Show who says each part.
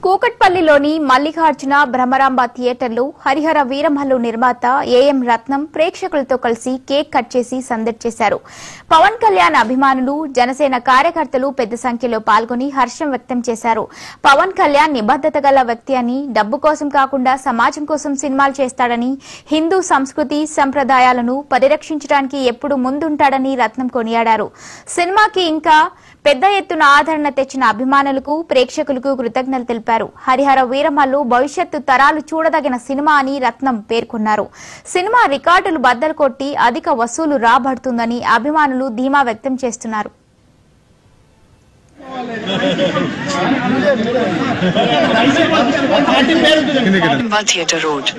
Speaker 1: కూకట్పల్లిలోని మల్లికార్జున బ్రహ్మరాంబ థియేటర్లో హరిహర వీరమల్లు నిర్మాత ఏఎం రత్నం ప్రేక్షకులతో కలిసి కేక్ కట్ చేసి సందడి చేశారు. పవన్ కళ్యాణ్ అభిమానులు, జనసేన కార్యకర్తలు పెద్ద సంఖ్యలో పాల్గొని హర్షం వ్యక్తం చేశారు. పవన్ కళ్యాణ్ నిబద్దత గల వ్యక్తి అని, డబ్బు కోసం కాకుండా సమాజం కోసం సినిమాలు చేస్తాడని, హిందూ సంస్కృతి సంప్రదాయాలను పరిరక్షించడానికి ఎప్పుడు ముందుంటాడని రత్నం కొనియాడారు. సినిమాకి ఇంకా పెద్ద ఎత్తున ఆదరణ తెచ్చిన అభిమానులకు, ప్రేక్షకులకు కృతజ్ఞతలు తెలిపారు. హరిహర వీరమల్లు భవిష్యత్తు తరాలు చూడదగిన సినిమా అని రత్నం పేర్కొన్నారు. సినిమా రికార్డులు బద్దలు కొట్టి అధిక వసూలు రాబడుతుందని అభిమానులు ధీమా వ్యక్తం చేస్తున్నారు.
Speaker 2: Theatre road